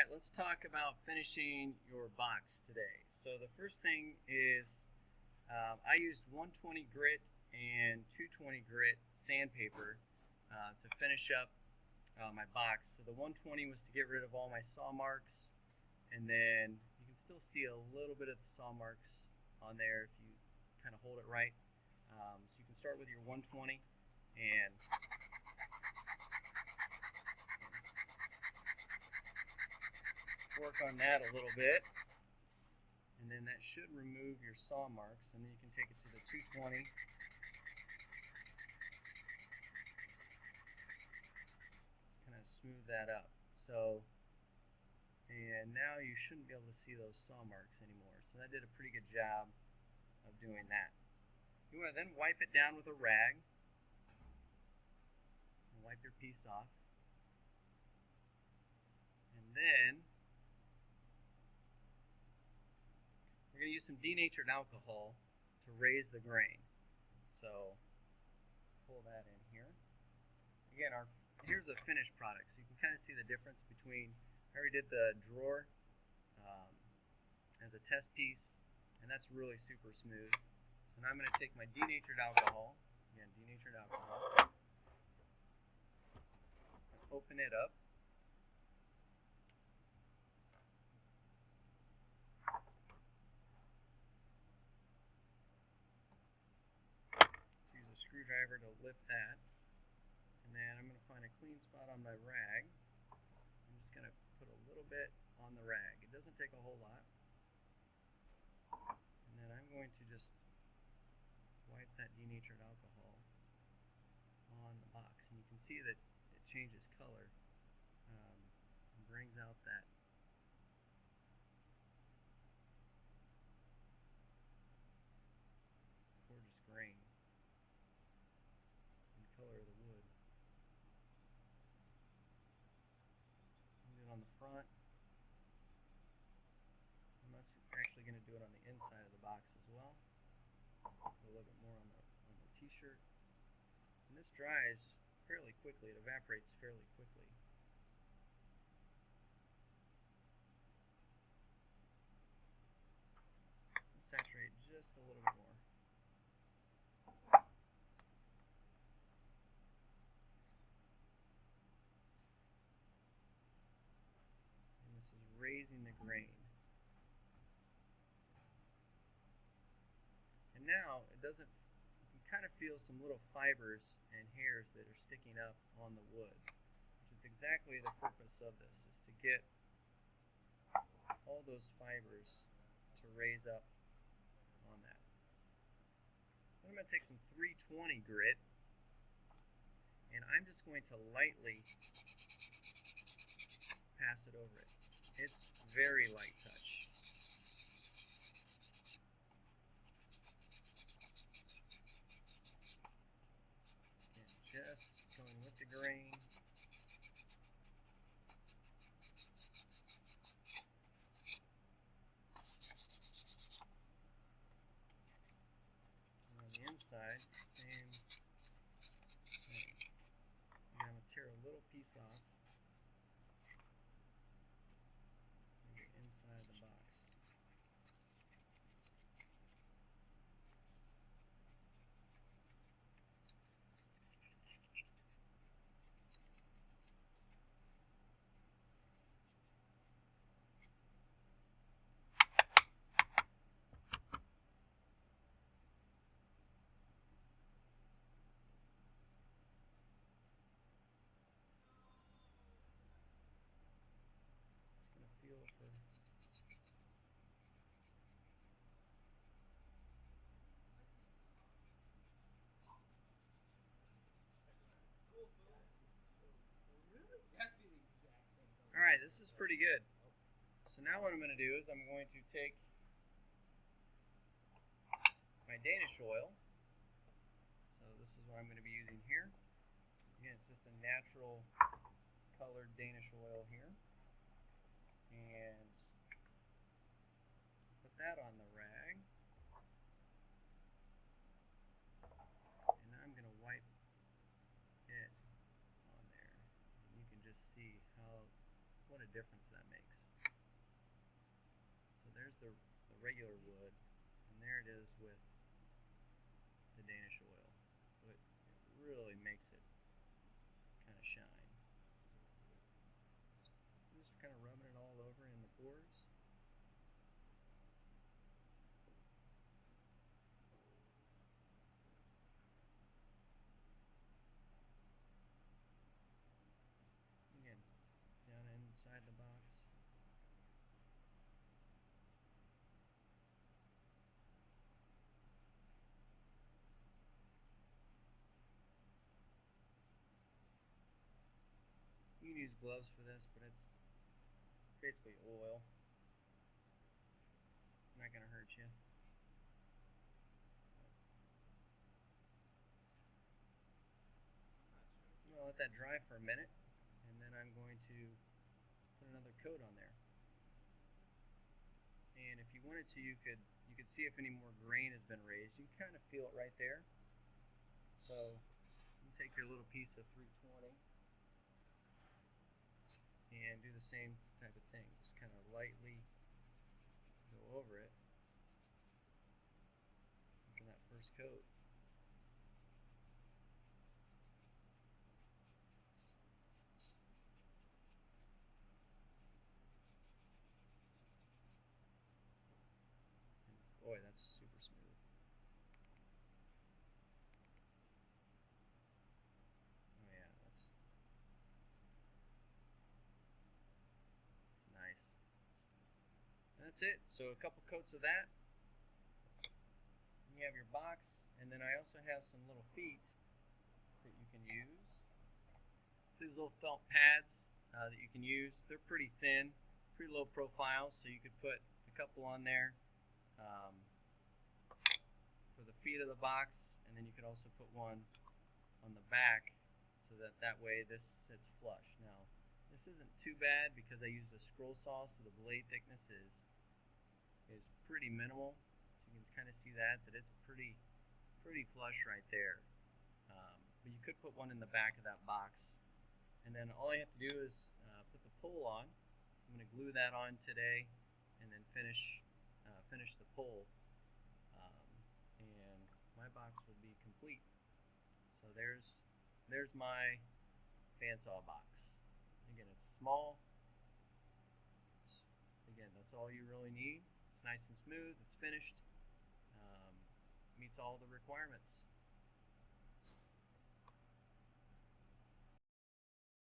Alright, let's talk about finishing your box today. So the first thing is I used 120 grit and 220 grit sandpaper to finish up my box. So the 120 was to get rid of all my saw marks, and then you can still see a little bit of the saw marks on there if you kind of hold it right. So you can start with your 120 and work on that a little bit, and then that should remove your saw marks, and then you can take it to the 220 kind of smooth that up. So, and now you shouldn't be able to see those saw marks anymore, so that did a pretty good job of doing that. You want to then wipe it down with a rag and wipe your piece off, and then we're going to use some denatured alcohol to raise the grain. So pull that in here. Again, here's a finished product, so you can kind of see the difference between, I already did the drawer as a test piece, and that's really super smooth. So now I'm going to take my denatured alcohol, again, denatured alcohol, and open it up. Use a screwdriver to lift that, and then I'm going to find a clean spot on my rag. I'm just going to put a little bit on the rag. It doesn't take a whole lot. And then I'm going to just wipe that denatured alcohol on the box, and you can see that it changes color and brings out that gorgeous grain and color of the wood. Do it on the front. I'm actually going to do it on the inside of the box as well. Put a little bit more on the t-shirt. And this dries fairly quickly. It evaporates fairly quickly. Saturate just a little bit more. And this is raising the grain. And now it doesn't, you can kind of feel some little fibers and hairs that are sticking up on the wood, which is exactly the purpose of this, is to get all those fibers to raise up on that. Then I'm going to take some 320 grit, and I'm just going to lightly pass it over it. It's very light touch. And just going with the grain. And on the inside, same thing. I'm going to tear a little piece off. Inside the box. Just going to feel for Alright, this is pretty good. So now what I'm going to do is I'm going to take my Danish oil. So this is what I'm going to be using here. Again, it's just a natural colored Danish oil here. And put that on the rag. And I'm going to wipe it on there. And you can just see what a difference that makes. the regular wood, and there it is with the Danish oil. So it really makes it kind of shine. Just kind of rubbing it all over in the pores. Again, down inside the box. You can use gloves for this, but it's basically oil. It's not going to hurt you. I'm going to let that dry for a minute, and then I'm going to put another coat on there. And if you wanted to, you could see if any more grain has been raised. You can kind of feel it right there. So you take your little piece of 320 and do the same type of thing. Just kind of lightly go over it after that first coat. And boy, that's super smooth. Oh yeah, that's nice. And that's it. So a couple coats of that. You have your box, and then I also have some little feet that you can use. These little felt pads that you can use. They're pretty thin, pretty low profile, so you could put a couple on there for the feet of the box, and then you could also put one on the back so that way this sits flush. Now, this isn't too bad because I used a scroll saw, so the blade thickness is pretty minimal. So you can kind of see that it's pretty flush right there. But you could put one in the back of that box. And then all you have to do is put the pole on. I'm going to glue that on today and then finish the pole. And my box will be complete. So there's my bandsaw box. Again, it's small. Again, that's all you really need. It's nice and smooth. It's finished. Meets all the requirements.